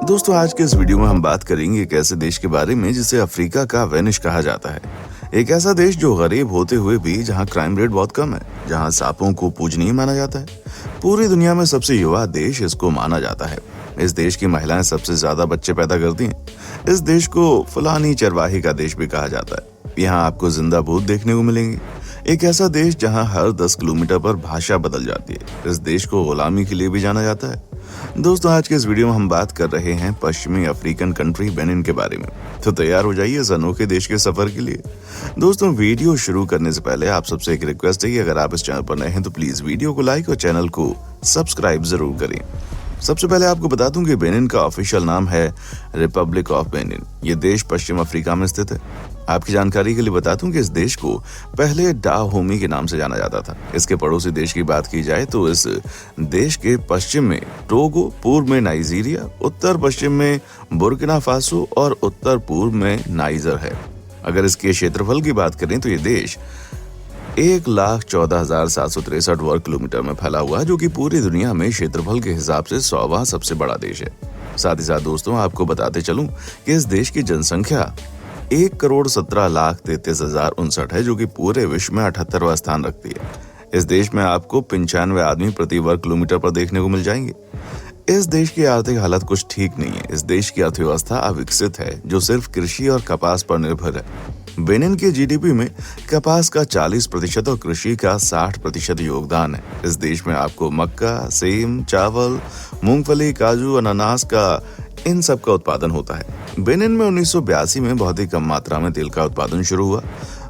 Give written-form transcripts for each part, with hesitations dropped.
दोस्तों, आज के इस वीडियो में हम बात करेंगे एक ऐसे देश के बारे में जिसे अफ्रीका का वेनिस कहा जाता है। एक ऐसा देश जो गरीब होते हुए भी जहां क्राइम रेट बहुत कम है, जहां सांपों को पूजनीय माना जाता है। पूरी दुनिया में सबसे युवा देश इसको माना जाता है। इस देश की महिलाएं सबसे ज्यादा बच्चे पैदा करती हैं। इस देश को फुलानी चरवाही का देश भी कहा जाता है। यहाँ आपको जिंदा भूत देखने को मिलेंगे। एक ऐसा देश जहां हर 10 किलोमीटर पर भाषा बदल जाती है। इस देश को गुलामी के लिए भी जाना जाता है। दोस्तों, आज के इस वीडियो में हम बात कर रहे हैं पश्चिमी अफ्रीकन कंट्री बेनिन के बारे में। तो तैयार हो जाइए इस अनोखे देश के सफर के लिए। दोस्तों, वीडियो शुरू करने से पहले आप सबसे एक रिक्वेस्ट है कि अगर आप इस चैनल पर नए हैं तो प्लीज वीडियो को लाइक और चैनल को सब्सक्राइब जरूर करें। सबसे पहले आपको बता दूं कि बेनिन का ऑफिशियल नाम है रिपब्लिक ऑफ बेनिन। ये देश पश्चिम अफ्रीका में स्थित है। आपकी जानकारी के लिए बता दूं कि इस देश को पहले डाहोमी के नाम से जाना जाता था। इसके पड़ोसी देश की बात की जाए तो इस देश के पश्चिम में टोगो, पूर्व में नाइजीरिया, उत्तर पश्चिम में बुर्किना फासो और उत्तर पूर्व में नाइजर है। अगर इसके क्षेत्रफल की बात करें तो ये देश 1,14,763 वर्ग किलोमीटर में फैला हुआ है, जो कि पूरी दुनिया में क्षेत्रफल के हिसाब से 100वां सबसे बड़ा देश है। साथ ही साथ दोस्तों, आपको बताते चलूं कि इस देश की जनसंख्या 1,17,33,059 है, जो कि पूरे विश्व में 78वां स्थान रखती है। इस देश में आपको 95 आदमी प्रति वर्ग किलोमीटर पर देखने को मिल जाएंगे। इस देश की आर्थिक हालत कुछ ठीक नहीं है। इस देश की अर्थव्यवस्था अविकसित है, जो सिर्फ कृषि और कपास पर निर्भर है। बेनिन के जीडीपी में कपास का 40% और कृषि का 60% योगदान है। इस देश में आपको मक्का, सेम, चावल, मूंगफली, काजू, अनानास का इन सब का उत्पादन होता है। बेनिन में 1982 में बहुत ही कम मात्रा में तेल का उत्पादन शुरू हुआ।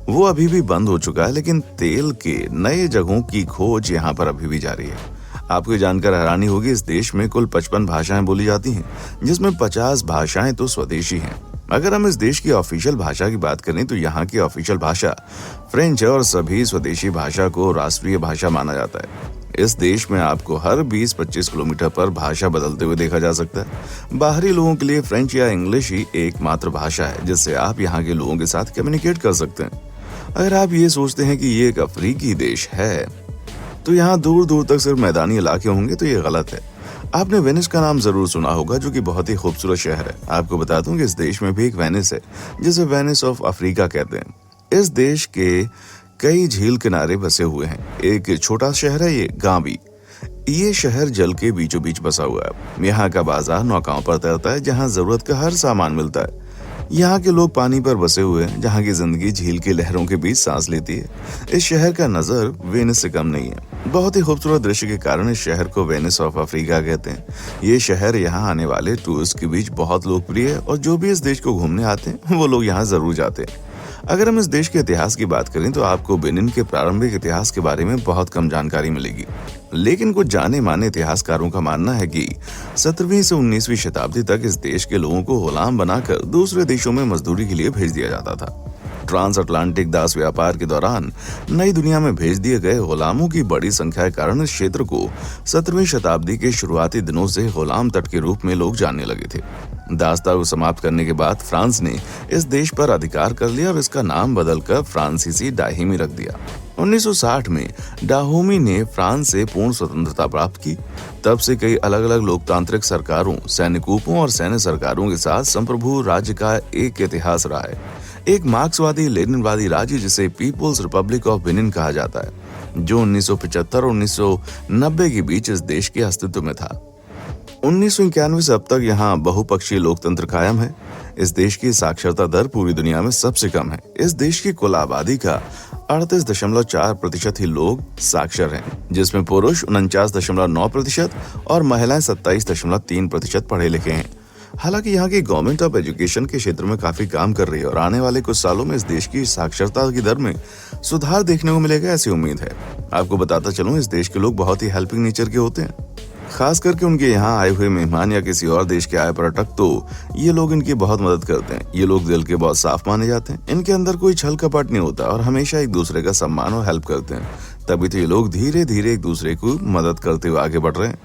वो अभी भी बंद हो चुका है, लेकिन तेल के नए जगहों की खोज यहाँ पर अभी भी जारी है। आपको ये जानकर हैरानी होगी, इस देश में कुल 55 भाषाएं बोली जाती हैं, जिसमें 50 भाषाएं तो स्वदेशी हैं। अगर हम इस देश की ऑफिशियल भाषा की बात करें तो यहाँ की ऑफिशियल भाषा फ्रेंच है और सभी स्वदेशी भाषा को राष्ट्रीय भाषा माना जाता है। इस देश में आपको हर 20-25 किलोमीटर पर भाषा बदलते हुए देखा जा सकता है। बाहरी लोगों के लिए फ्रेंच या इंग्लिश ही एकमात्र भाषा है जिससे आप यहाँ के लोगों के साथ कम्युनिकेट कर सकते हैं। अगर आप ये सोचते हैं कि ये एक अफ्रीकी देश है तो यहाँ दूर दूर तक सिर्फ मैदानी इलाके होंगे, तो ये गलत है। आपने वेनिस का नाम जरूर सुना होगा, जो कि बहुत ही खूबसूरत शहर है। आपको बता दूं कि इस देश में भी एक वेनिस है, जिसे वेनिस ऑफ अफ्रीका कहते हैं। इस देश के कई झील किनारे बसे हुए हैं। एक छोटा शहर है ये गांवी। ये शहर जल के बीचों बीच बसा हुआ है। यहाँ का बाजार नौकाओं पर तैरता है, जहाँ जरूरत का हर सामान मिलता है। यहाँ के लोग पानी पर बसे हुए हैं, जहाँ की जिंदगी झील की लहरों के बीच सांस लेती है। इस शहर का नजर वेनिस से कम नहीं है। बहुत ही खूबसूरत दृश्य के कारण इस शहर को वेनिस ऑफ अफ्रीका कहते हैं। ये शहर यहाँ आने वाले टूरिस्ट के बीच बहुत लोकप्रिय है और जो भी इस देश को घूमने आते हैं वो लोग यहाँ जरूर जाते हैं। अगर हम इस देश के इतिहास की बात करें तो आपको बेनिन के प्रारंभिक इतिहास के बारे में बहुत कम जानकारी मिलेगी, लेकिन कुछ जाने माने इतिहासकारों का मानना है कि 17वीं से 19वीं शताब्दी तक इस देश के लोगों को गुलाम बनाकर दूसरे देशों में मजदूरी के लिए भेज दिया जाता था। ट्रांस अटलांटिक दास व्यापार के दौरान नई दुनिया में भेज दिए गए गुलामों की बड़ी संख्या के कारण इस क्षेत्र को 17वीं शताब्दी के शुरुआती दिनों से गुलाम तट के रूप में लोग जानने लगे थे। दास्ता को समाप्त करने के बाद फ्रांस ने इस देश पर अधिकार कर लिया और इसका नाम बदलकर फ्रांसीसी डाहिमी रख दिया। 1960 में डाहोमी ने फ्रांस से पूर्ण स्वतंत्रता प्राप्त की। तब से कई अलग अलग लोकतांत्रिक सरकारों, सैनिकों और सैन्य सरकारों के साथ संप्रभु राज्य का एक इतिहास रहा है। एक मार्क्सवादी लेनिनवादी राज्य जिसे पीपुल्स रिपब्लिक ऑफ बेनिन कहा जाता है, जो 1975 और 1990 के बीच इस देश के अस्तित्व में था। 1991 से अब तक यहाँ बहुपक्षीय लोकतंत्र कायम है। इस देश की साक्षरता दर पूरी दुनिया में सबसे कम है। इस देश की कुल आबादी का 38.4% ही लोग साक्षर हैं, जिसमें पुरुष 49.9% और महिलाएं 27.3% पढ़े लिखे हैं। हालांकि यहाँ की गवर्नमेंट ऑफ एजुकेशन के क्षेत्र में काफी काम कर रही है और आने वाले कुछ सालों में इस देश की साक्षरता की दर में सुधार देखने को मिलेगा, ऐसी उम्मीद है। आपको बताता चलूं, इस देश के लोग बहुत ही हेल्पिंग नेचर के होते हैं। खास करके उनके यहाँ आए हुए मेहमान या किसी और देश के आए पर्यटक, तो ये लोग इनकी बहुत मदद करते हैं। ये लोग दिल के बहुत साफ माने जाते हैं। इनके अंदर कोई छल कपट नहीं होता और हमेशा एक दूसरे का सम्मान और हेल्प करते हैं। तभी तो ये लोग धीरे धीरे एक दूसरे को मदद करते हुए आगे बढ़ रहे हैं।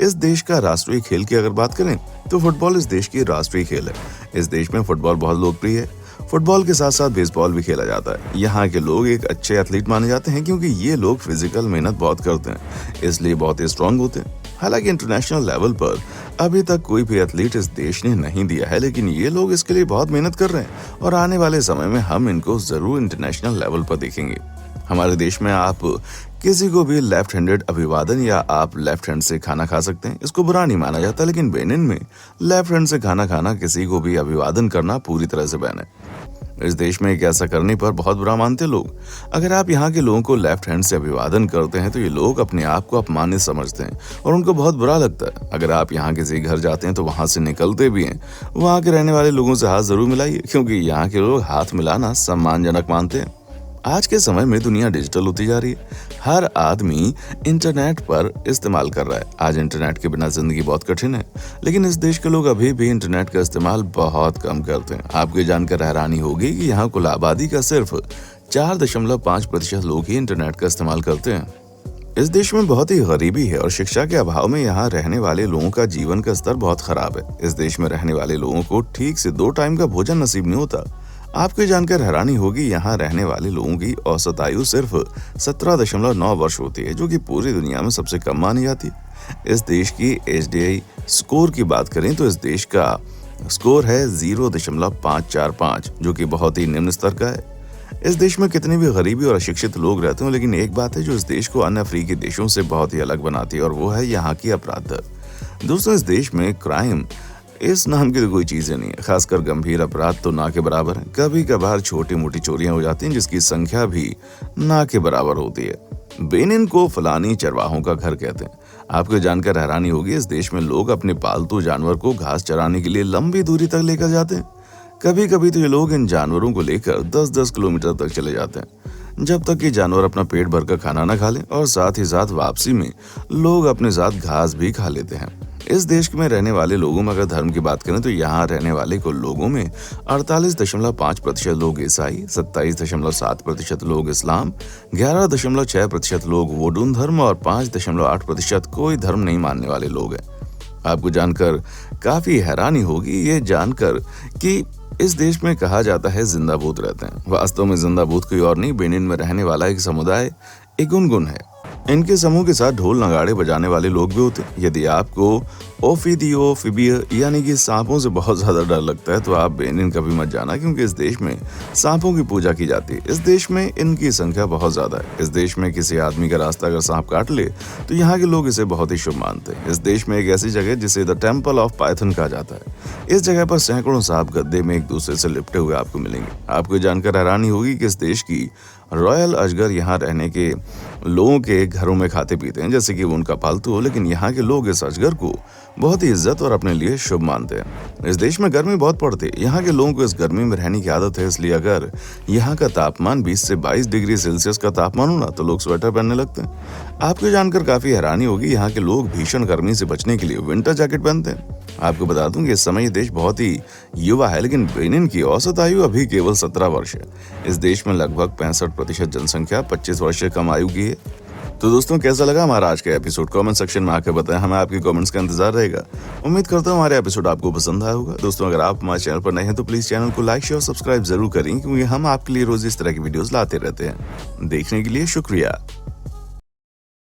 इस देश का राष्ट्रीय खेल की अगर बात करें तो फुटबॉल इस देश की राष्ट्रीय खेल है। इस देश में फुटबॉल बहुत लोकप्रिय है। फुटबॉल के साथ साथ बेसबॉल भी खेला जाता है। यहाँ के लोग एक अच्छे एथलीट माने जाते हैं क्योंकि ये लोग फिजिकल मेहनत बहुत करते हैं, इसलिए बहुत ही स्ट्रांग होते हैं। हालांकि इंटरनेशनल लेवल पर अभी तक कोई भी एथलीट इस देश ने नहीं दिया है, लेकिन ये लोग इसके लिए बहुत मेहनत कर रहे हैं और आने वाले समय में हम इनको जरूर इंटरनेशनल लेवल पर देखेंगे। हमारे देश में आप किसी को भी लेफ्ट हैंडेड अभिवादन या आप लेफ्ट हैंड से खाना खा सकते हैं, इसको बुरा नहीं माना जाता, लेकिन बेनिन में लेफ्ट हैंड से खाना खाना, किसी को भी अभिवादन करना पूरी तरह से बैन है। इस देश में एक ऐसा करने पर बहुत बुरा मानते लोग। अगर आप यहाँ के लोगों को लेफ्ट हैंड से अभिवादन करते हैं तो ये लोग अपने आप को अपमानित समझते हैं और उनको बहुत बुरा लगता है। अगर आप यहाँ किसी घर जाते हैं तो वहां से निकलते भी हैं, वहां के रहने वाले लोगों से हाथ जरूर मिलाइए, क्योंकि यहाँ के लोग हाथ मिलाना सम्मानजनक मानते हैं। आज के समय में दुनिया डिजिटल होती जा रही है, हर आदमी इंटरनेट पर इस्तेमाल कर रहा है। आज इंटरनेट के बिना जिंदगी बहुत कठिन है, लेकिन इस देश के लोग अभी भी इंटरनेट का इस्तेमाल बहुत कम करते हैं। आपको ये जानकर हैरानी होगी कि यहाँ कुल आबादी का सिर्फ 4.5% लोग ही इंटरनेट का इस्तेमाल करते हैं। इस देश में बहुत ही गरीबी है और शिक्षा के अभाव में यहाँ रहने वाले लोगों का जीवन का स्तर बहुत खराब है। इस देश में रहने वाले लोगों को ठीक से 2 टाइम का भोजन नसीब नहीं होता। आपको जानकर हैरानी होगी, यहाँ रहने वाले लोगों की औसत आयु सिर्फ 17.9 वर्ष होती है, जो कि पूरी दुनिया में सबसे कम मानी जाती है। इस देश की HDI स्कोर की बात करें तो इस देश का स्कोर है 0.545, जो कि बहुत ही निम्न स्तर का है। इस देश में कितनी भी गरीबी और अशिक्षित लोग रहते हो, लेकिन एक बात है जो इस देश को अन्य अफ्रीकी देशों से बहुत ही अलग बनाती है, और वो है यहाँ की अपराध दर। दोस्तों, इस देश में क्राइम इस नाम की तो कोई चीजें नहीं है, खासकर गंभीर अपराध तो ना के बराबर है। कभी कभार छोटी मोटी चोरियां हो जाती हैं जिसकी संख्या भी ना के बराबर होती है। बेनिन को फलानी चरवाहों का घर कहते हैं। आपको जानकर हैरानी होगी, इस देश में लोग अपने पालतू जानवर को घास चराने के लिए लंबी दूरी तक लेकर जाते हैं। कभी कभी तो ये लोग इन जानवरों को लेकर 10-10 किलोमीटर तक चले जाते हैं, जब तक कि जानवर अपना पेट भरकर खाना न खा लें, और साथ ही साथ वापसी में लोग अपने साथ घास भी खा लेते हैं। इस देश में रहने वाले लोगों में अगर धर्म की बात करें तो यहाँ रहने वाले कुल लोगों में 48.5% लोग ईसाई, 27.7% लोग इस्लाम, 11.6% लोग वोडून धर्म और 5.8% कोई धर्म नहीं मानने वाले लोग हैं। आपको जानकर काफी हैरानी होगी ये जानकर कि इस देश में कहा जाता है जिंदा भूत रहते हैं। वास्तव में जिंदा भूत कोई और नहीं, बेनिन में रहने वाला एक समुदाय इगुनगुन है। इनके समूह के साथ ढोल नगाड़े बजाने वाले लोग भी होते हैं। यदि आपको ओफिडियोफिबिया यानी कि सांपों से बहुत ज्यादा डर लगता है तो आप बेनिन कभी मत जाना, क्योंकि इस देश में सांपों की पूजा की जाती है। इस देश में इनकी संख्या बहुत ज्यादा है। इस देश में किसी आदमी का रास्ता अगर सांप काट ले तो यहाँ के लोग इसे बहुत ही शुभ मानते हैं। इस देश में एक ऐसी जगह जिसे द टेम्पल ऑफ पाइथन कहा जाता है। इस जगह पर सैकड़ों सांप गद्दे में एक दूसरे से लिपटे हुए आपको मिलेंगे। आपको जानकर हैरानी होगी कि इस देश की रॉयल अजगर यहाँ रहने के लोगों के घरों में खाते पीते हैं जैसे कि वो उनका पालतू हो, लेकिन यहाँ के लोग इस अजगर को बहुत ही इज्जत और अपने लिए शुभ मानते हैं। इस देश में गर्मी बहुत पड़ती है। यहाँ के लोगों को इस गर्मी में रहने की आदत है, इसलिए अगर यहाँ का तापमान 20 से 22 डिग्री सेल्सियस का तापमान हो ना तो लोग स्वेटर पहनने लगते हैं। आपको जानकर काफी हैरानी होगी, यहाँ के लोग भीषण गर्मी से बचने के लिए विंटर जैकेट पहनते हैं। आपको बता दूं कि इस समय ये देश बहुत ही युवा है, लेकिन बेनिन की औसत आयु अभी केवल 17 वर्ष है। इस देश में लगभग 65% जनसंख्या 25 वर्ष से कम आयु की है। तो दोस्तों, कैसा लगा हमारा आज का एपिसोड? कमेंट सेक्शन में आकर बताएं, हमें आपके कमेंट्स का इंतजार रहेगा। उम्मीद करता हूँ हमारे एपिसोड आपको पसंद आया होगा। दोस्तों, अगर आप हमारे चैनल पर नए हैं तो प्लीज चैनल को लाइक शेयर और सब्सक्राइब जरूर करें, क्योंकि हम आपके लिए रोज इस तरह की वीडियोस लाते रहते हैं। देखने के लिए शुक्रिया।